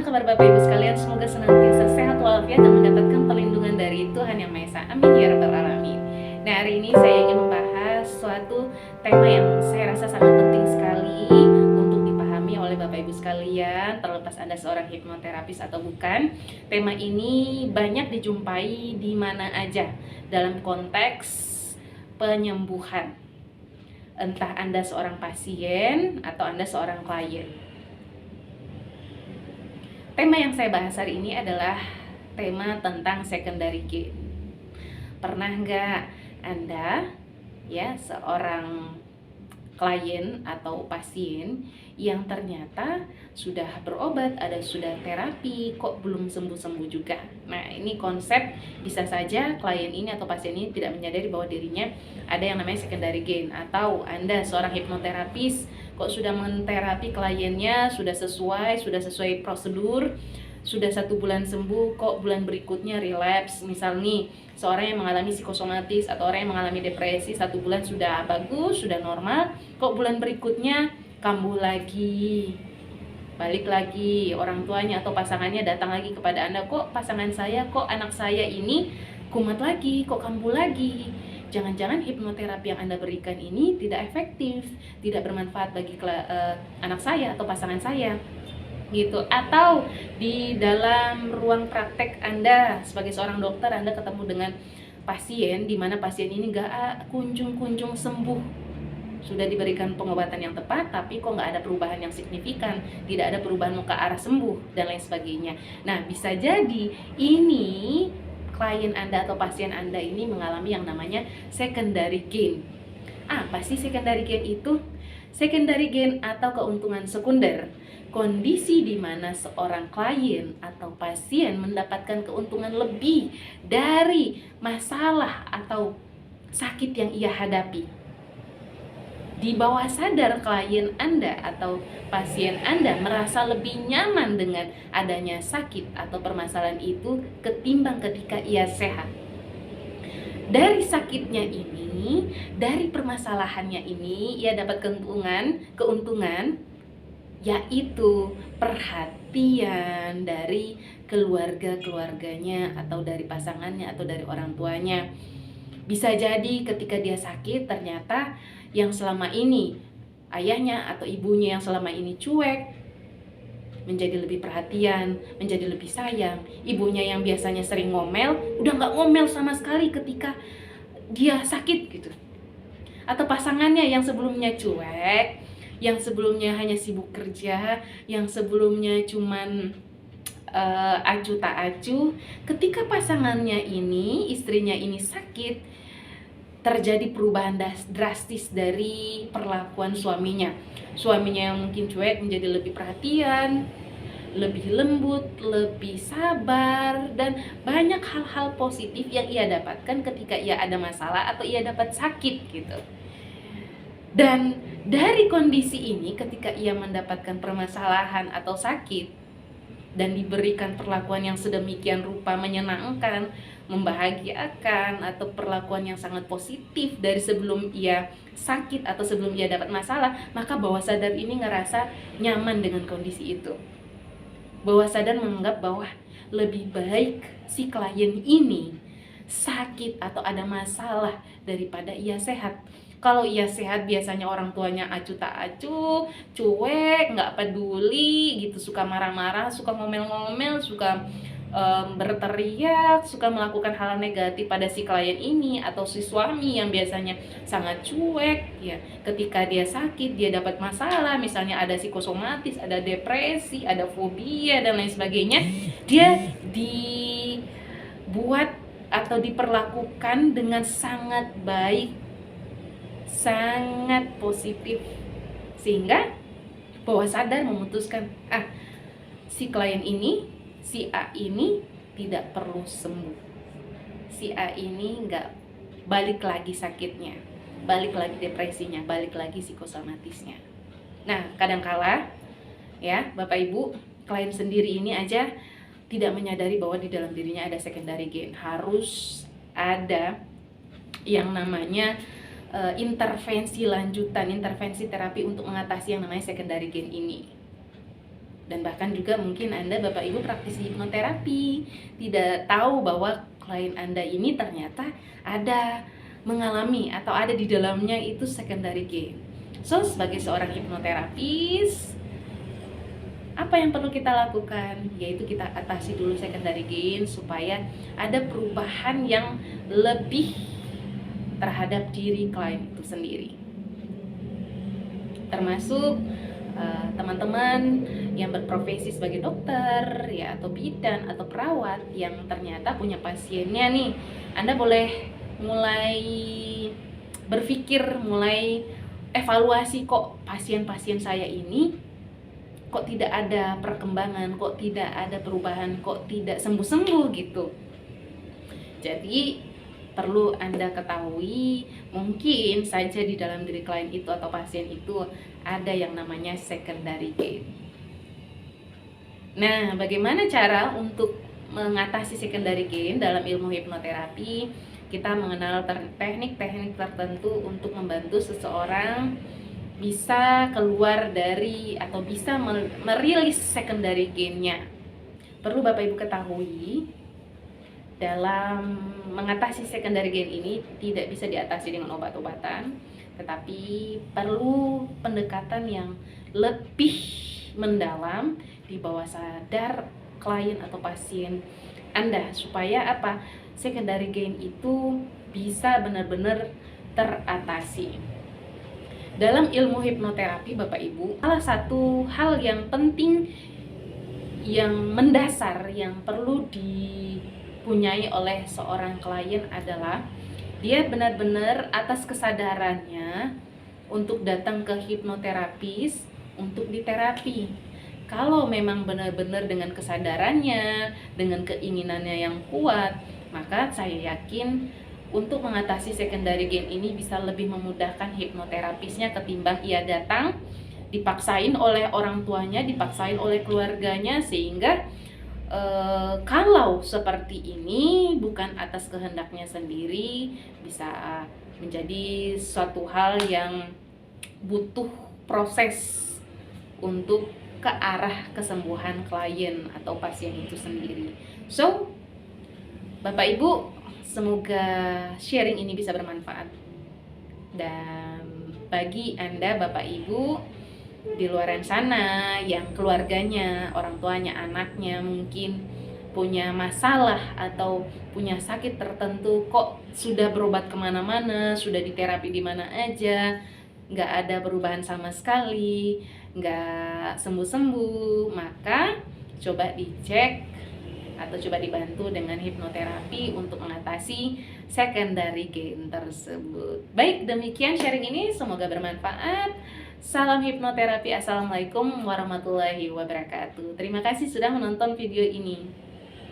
Gimana kabar Bapak Ibu sekalian? Semoga senantiasa sehat walafiat dan mendapatkan perlindungan dari Tuhan Yang Maha Esa. Amin ya rabbal alamin. Nah, hari ini saya ingin membahas suatu tema yang saya rasa sangat penting sekali untuk dipahami oleh Bapak Ibu sekalian, terlepas Anda seorang hipnoterapis atau bukan. Tema ini banyak dijumpai di mana aja dalam konteks penyembuhan. Entah Anda seorang pasien atau Anda seorang klien. Tema yang saya bahas hari ini adalah tema tentang secondary gain. Pernah nggak Anda, ya, seorang klien atau pasien yang ternyata sudah berobat, sudah terapi, kok belum sembuh-sembuh juga? Nah, ini konsep bisa saja klien ini atau pasien ini tidak menyadari bahwa dirinya ada yang namanya secondary gain. Atau Anda seorang hipnoterapis, kok sudah menterapi kliennya, sudah sesuai prosedur, sudah 1 bulan sembuh, kok bulan berikutnya relapse. Misal nih, seorang yang mengalami psikosomatis atau orang yang mengalami depresi, 1 bulan sudah bagus, sudah normal, kok bulan berikutnya kambuh lagi, balik lagi, orang tuanya atau pasangannya datang lagi kepada Anda, kok pasangan saya, kok anak saya ini kumat lagi, kok kambuh lagi. Jangan-jangan hipnoterapi yang Anda berikan ini tidak efektif, tidak bermanfaat bagi anak saya atau pasangan saya, gitu. Atau di dalam ruang praktek Anda sebagai seorang dokter, Anda ketemu dengan pasien di mana pasien ini nggak kunjung sembuh. Sudah diberikan pengobatan yang tepat, tapi kok nggak ada perubahan yang signifikan, tidak ada perubahan ke arah sembuh, dan lain sebagainya. Nah, bisa jadi ini klien Anda atau pasien Anda ini mengalami yang namanya secondary gain. Apa sih secondary gain itu? Secondary gain atau keuntungan sekunder, kondisi di mana seorang klien atau pasien mendapatkan keuntungan lebih dari masalah atau sakit yang ia hadapi. Di bawah sadar klien Anda atau pasien Anda merasa lebih nyaman dengan adanya sakit atau permasalahan itu ketimbang ketika ia sehat. Dari sakitnya ini, dari permasalahannya ini, ia dapat keuntungan yaitu perhatian dari keluarganya atau dari pasangannya atau dari orang tuanya. Bisa jadi ketika dia sakit, ternyata yang selama ini ayahnya atau ibunya yang selama ini cuek menjadi lebih perhatian, menjadi lebih sayang. Ibunya yang biasanya sering ngomel, udah nggak ngomel sama sekali ketika dia sakit gitu. Atau pasangannya yang sebelumnya cuek, yang sebelumnya hanya sibuk kerja, yang sebelumnya cuman acuh tak acuh, ketika pasangannya ini, istrinya ini sakit, terjadi perubahan drastis dari perlakuan suaminya. Suaminya yang mungkin cuek menjadi lebih perhatian, lebih lembut, lebih sabar, dan banyak hal-hal positif yang ia dapatkan ketika ia ada masalah atau ia dapat sakit gitu. Dan dari kondisi ini, ketika ia mendapatkan permasalahan atau sakit dan diberikan perlakuan yang sedemikian rupa menyenangkan, membahagiakan, atau perlakuan yang sangat positif dari sebelum ia sakit atau sebelum ia dapat masalah, maka bawah sadar ini ngerasa nyaman dengan kondisi itu. Bawah sadar menganggap bahwa lebih baik si klien ini sakit atau ada masalah daripada ia sehat. Kalau ia sehat, biasanya orang tuanya acuh tak acuh, cuek, nggak peduli gitu, suka marah-marah, suka ngomel-ngomel, suka berteriak, suka melakukan hal negatif pada si klien ini atau si suami yang biasanya sangat cuek ya. Ketika dia sakit, dia dapat masalah, misalnya ada psikosomatis, ada depresi, ada fobia dan lain sebagainya, dia dibuat atau diperlakukan dengan sangat baik, sangat positif, sehingga bawah sadar memutuskan, si klien ini, si A ini tidak perlu sembuh, si A ini nggak balik lagi sakitnya, balik lagi depresinya, balik lagi psikosomatisnya. Nah, kadangkala ya Bapak Ibu, klien sendiri ini aja tidak menyadari bahwa di dalam dirinya ada secondary gain. Harus ada yang namanya intervensi lanjutan, intervensi terapi untuk mengatasi yang namanya secondary gain ini. Dan bahkan juga mungkin Anda Bapak Ibu praktisi hipnoterapi tidak tahu bahwa klien Anda ini ternyata ada mengalami atau ada di dalamnya itu secondary gain. So, sebagai seorang hipnoterapis, apa yang perlu kita lakukan? Yaitu kita atasi dulu secondary gain supaya ada perubahan yang lebih terhadap diri klien itu sendiri. Termasuk teman-teman yang berprofesi sebagai dokter ya, atau bidan atau perawat yang ternyata punya pasiennya nih, Anda boleh mulai berpikir, mulai evaluasi, kok pasien-pasien saya ini kok tidak ada perkembangan, kok tidak ada perubahan, kok tidak sembuh-sembuh gitu. Jadi perlu Anda ketahui, mungkin saja di dalam diri klien itu atau pasien itu ada yang namanya secondary gain. Nah, bagaimana cara untuk mengatasi secondary gain dalam ilmu hipnoterapi? Kita mengenal teknik-teknik tertentu untuk membantu seseorang bisa keluar dari atau bisa merilis secondary gain-nya. Perlu Bapak Ibu ketahui, dalam mengatasi secondary gain ini tidak bisa diatasi dengan obat-obatan, tetapi perlu pendekatan yang lebih mendalam di bawah sadar klien atau pasien Anda, supaya apa? Secondary gain itu bisa benar-benar teratasi. Dalam ilmu hipnoterapi Bapak Ibu, salah satu hal yang penting, yang mendasar, yang perlu dipunyai oleh seorang klien adalah dia benar-benar atas kesadarannya untuk datang ke hipnoterapis untuk diterapi. Kalau memang benar-benar dengan kesadarannya, dengan keinginannya yang kuat, maka saya yakin untuk mengatasi secondary gain ini bisa lebih memudahkan hipnoterapisnya ketimbang ia datang dipaksain oleh orang tuanya, dipaksain oleh keluarganya, sehingga kalau seperti ini bukan atas kehendaknya sendiri, bisa menjadi suatu hal yang butuh proses untuk ke arah kesembuhan klien atau pasien itu sendiri. So, Bapak Ibu, semoga sharing ini bisa bermanfaat. Dan bagi Anda Bapak Ibu di luar sana yang keluarganya, orang tuanya, anaknya mungkin punya masalah atau punya sakit tertentu, kok sudah berobat kemana-mana, sudah diterapi di mana aja, nggak ada perubahan sama sekali, nggak sembuh-sembuh, maka coba dicek atau coba dibantu dengan hipnoterapi untuk mengatasi secondary gain tersebut. Baik, demikian sharing ini, semoga bermanfaat. Salam hipnoterapi. Assalamualaikum warahmatullahi wabarakatuh. Terima kasih sudah menonton video ini.